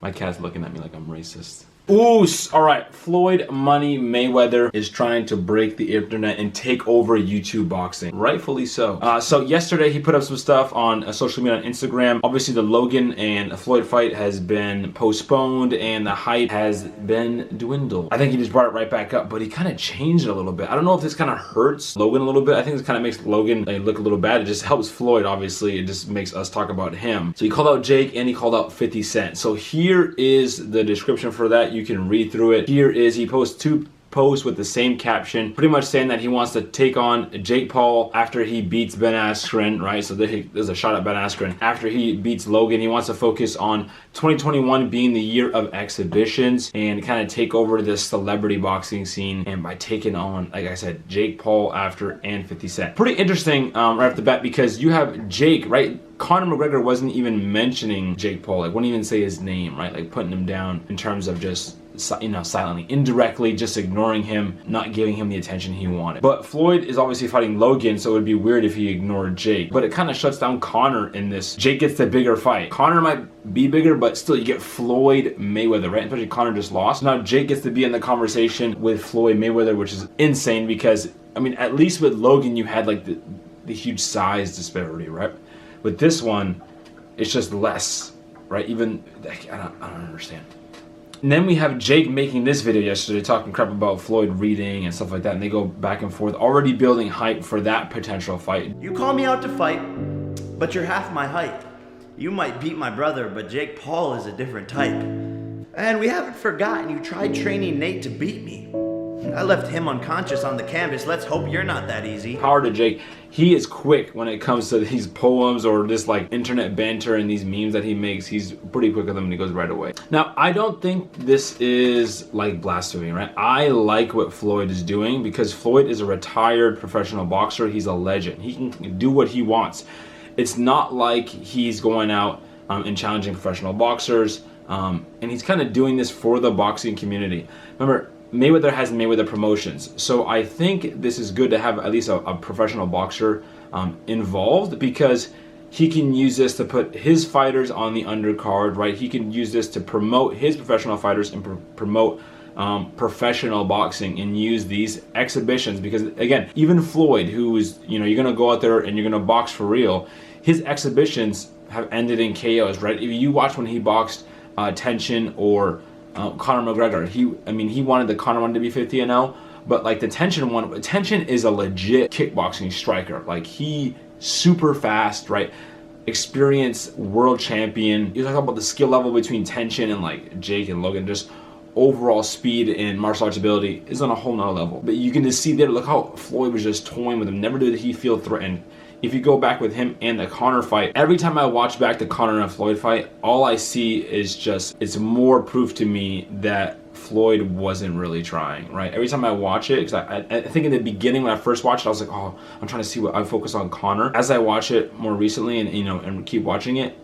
My cat's looking at me like I'm racist. Ooh, all right. Floyd Money Mayweather is trying to break the internet and take over YouTube boxing. Rightfully so. So yesterday he put up some stuff on social media on Instagram. Obviously the Logan and Floyd fight has been postponed and the hype has been dwindled. I think he just brought it right back up, but he kind of changed it a little bit. I don't know if this kind of hurts Logan a little bit. I think this kind of makes Logan look a little bad. It just helps Floyd, obviously. It just makes us talk about him. So he called out Jake and he called out 50 Cent. So here is the description for that. You can read through it. Here is, he posts two posts with the same caption, pretty much saying that he wants to take on Jake Paul after he beats Ben Askren, right? So there's a shot at Ben Askren. After he beats Logan, he wants to focus on 2021 being the year of exhibitions and kind of take over this celebrity boxing scene, and by taking on, like I said, Jake Paul after and 50 Cent. Pretty interesting right off the bat, because you have Jake, right? Conor McGregor wasn't even mentioning Jake Paul, like wouldn't even say his name, right? Like putting him down in terms of just, you know, silently, indirectly, just ignoring him, not giving him the attention he wanted. But Floyd is obviously fighting Logan, so it would be weird if he ignored Jake. But it kind of shuts down Conor in this. Jake gets the bigger fight. Conor might be bigger, but still you get Floyd Mayweather, right? Especially Conor just lost. Now Jake gets to be in the conversation with Floyd Mayweather, which is insane because, I mean, at least with Logan you had like the huge size disparity, right? With this one, it's just less, right? Even, I don't understand. And then we have Jake making this video yesterday talking crap about Floyd reading and stuff like that, and they go back and forth, already building hype for that potential fight. You call me out to fight, but you're half my height. You might beat my brother, but Jake Paul is a different type. And we haven't forgotten you tried training Nate to beat me. I left him unconscious on the canvas. Let's hope you're not that easy. Power to Jake. He is quick when it comes to these poems or this like internet banter and these memes that he makes. He's pretty quick with them and he goes right away. Now, I don't think this is like blasphemy, right? I like what Floyd is doing because Floyd is a retired professional boxer. He's a legend. He can do what he wants. It's not like he's going out and challenging professional boxers. And he's kind of doing this for the boxing community. Remember, Mayweather has Mayweather Promotions, so I think this is good to have at least a professional boxer involved, because he can use this to put his fighters on the undercard, right? He can use this to promote his professional fighters and promote professional boxing, and use these exhibitions, because again, even Floyd, who is, you know, you're gonna go out there and you're gonna box for real, his exhibitions have ended in KOs, right? If you watch when he boxed Tension or Conor McGregor, he wanted the Conor one to be 50-0, but like the Tension one, Tension is a legit kickboxing striker. Like, he super fast, right? Experienced world champion. You talk about the skill level between Tension and like Jake and Logan, just overall speed and martial arts ability is on a whole nother level. But you can just see there, look how Floyd was just toying with him. Never did he feel threatened. If you go back with him and the Conor fight, every time I watch back the Conor and Floyd fight, all I see is just, it's more proof to me that Floyd wasn't really trying, right? Every time I watch it, because I think in the beginning when I first watched it, I was like, oh, I'm trying to see what I focus on Conor. As I watch it more recently and, you know, and keep watching it,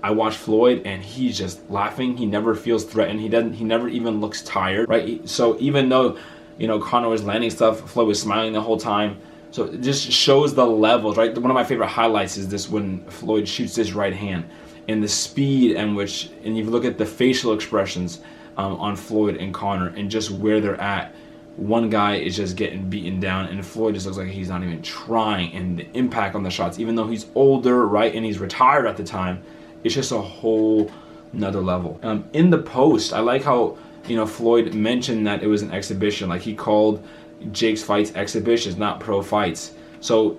I watch Floyd and he's just laughing. He never feels threatened. He never even looks tired, right? So even though, you know, Conor was landing stuff, Floyd was smiling the whole time. So it just shows the levels, right? One of my favorite highlights is this, when Floyd shoots his right hand, and the speed in which, and you look at the facial expressions on Floyd and Conor and just where they're at. One guy is just getting beaten down and Floyd just looks like he's not even trying, and the impact on the shots, even though he's older, right, and he's retired at the time, it's just a whole nother level. In the post, I like how, you know, Floyd mentioned that it was an exhibition. Like, he called Jake's fights exhibitions, not pro fights. So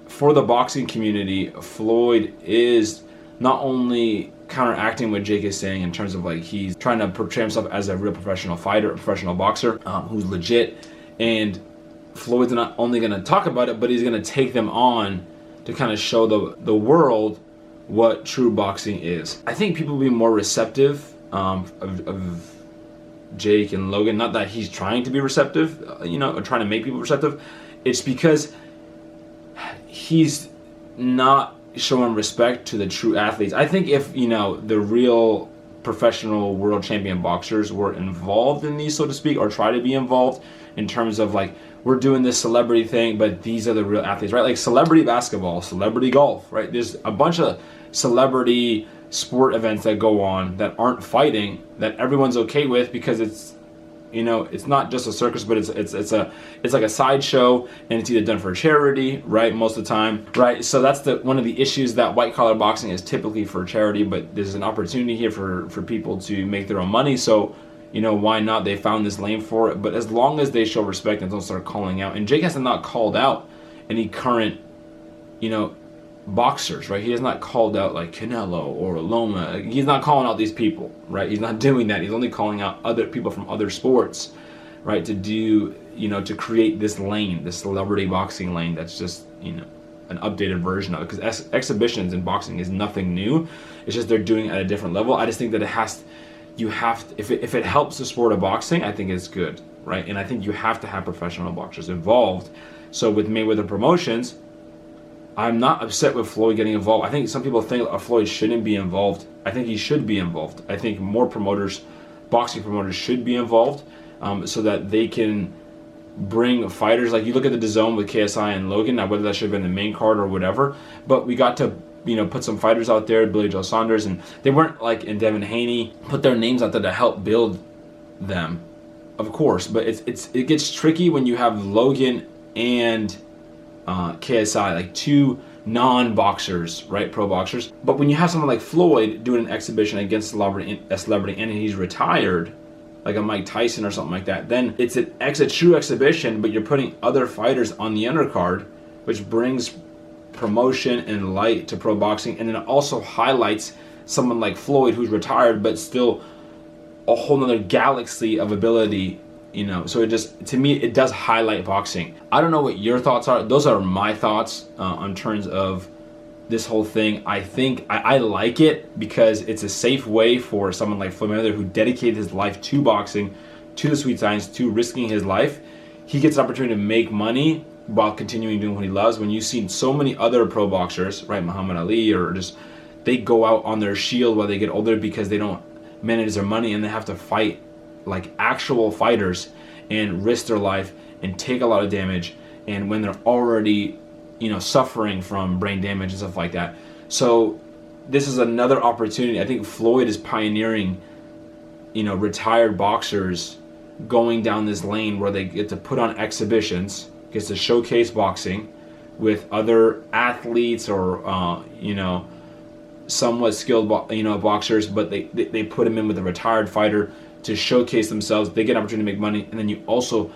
for the boxing community, Floyd is not only counteracting what Jake is saying in terms of like he's trying to portray himself as a real professional fighter, a professional boxer who's legit, and Floyd's not only going to talk about it, but he's going to take them on to kind of show the world what true boxing is. I think people will be more receptive of Jake and Logan. Not that he's trying to be receptive, you know, or trying to make people receptive. It's because he's not showing respect to the true athletes. I think if, you know, the real professional world champion boxers were involved in these, so to speak, or try to be involved in terms of like, we're doing this celebrity thing, but these are the real athletes, right? Like celebrity basketball, celebrity golf, right? There's a bunch of celebrity sport events that go on that aren't fighting, that everyone's okay with, because it's, you know, it's not just a circus, but it's like a sideshow, and it's either done for charity, right? Most of the time, right? So that's one of the issues, that white collar boxing is typically for charity, but there's an opportunity here for people to make their own money. So, you know, why not? They found this lane for it. But as long as they show respect and don't start calling out, and Jake has not called out any current, you know, boxers, right? He has not called out like Canelo or Loma. He's not calling out these people, right? He's not doing that. He's only calling out other people from other sports, right? To do, you know, to create this lane, this celebrity boxing lane that's just, you know, an updated version of it. Because exhibitions in boxing is nothing new. It's just they're doing it at a different level. I just think that it has, you have to, if it helps the sport of boxing, I think it's good, right? And I think you have to have professional boxers involved. So with Mayweather Promotions, I'm not upset with Floyd getting involved. I think some people think Floyd shouldn't be involved. I think he should be involved. I think more promoters, boxing promoters, should be involved, so that they can bring fighters. Like you look at the DAZN with KSI and Logan. Now whether that should have been the main card or whatever, but we got to, you know, put some fighters out there, Billy Joe Saunders, and they weren't like, and Devin Haney, put their names out there to help build them, of course. But it gets tricky when you have Logan and KSI, like two non-boxers, right, pro boxers. But when you have someone like Floyd doing an exhibition against a celebrity and he's retired, like a Mike Tyson or something like that, then it's a true exhibition, but you're putting other fighters on the undercard, which brings promotion and light to pro boxing, and then it also highlights someone like Floyd who's retired but still a whole nother galaxy of ability, you know. So it just, to me, it does highlight boxing. I don't know what your thoughts are. Those are my thoughts on terms of this whole thing. I think I like it because it's a safe way for someone like Floyd Mayweather, who dedicated his life to boxing, to the sweet science, to risking his life. He gets an opportunity to make money while continuing doing what he loves. When you've seen so many other pro boxers, right, Muhammad Ali, or just, they go out on their shield while they get older because they don't manage their money, and they have to fight like actual fighters and risk their life and take a lot of damage, and when they're already, you know, suffering from brain damage and stuff like that. So this is another opportunity. I think Floyd is pioneering, you know, retired boxers going down this lane where they get to put on exhibitions, gets to showcase boxing with other athletes or you know, somewhat skilled boxers, but they put him in with a retired fighter to showcase themselves. They get an opportunity to make money, and then you also,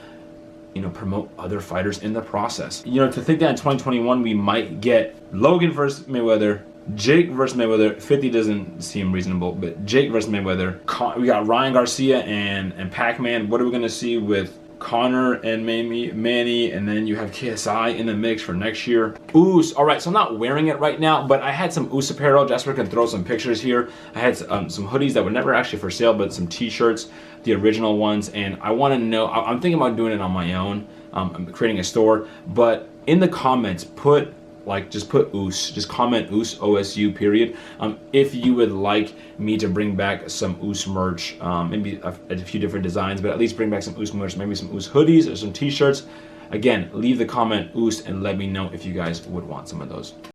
you know, promote other fighters in the process. You know, to think that in 2021 we might get Logan versus Mayweather, Jake versus Mayweather. 50 doesn't seem reasonable, but Jake versus Mayweather. We got Ryan Garcia and Pac-Man. What are we gonna see with Connor and Manny, and then you have KSI in the mix for next year. Oos, all right, so I'm not wearing it right now, but I had some Oos apparel. Jasper can throw some pictures here. I had some hoodies that were never actually for sale, but some t-shirts, the original ones, and I want to know, I'm thinking about doing it on my own. I'm creating a store, but in the comments, just put Oos, just comment Oos, O-S-U, period, if you would like me to bring back some Oos merch, maybe a few different designs, but at least bring back some Oos merch, maybe some Oos hoodies or some t-shirts. Again, leave the comment Oos and let me know if you guys would want some of those.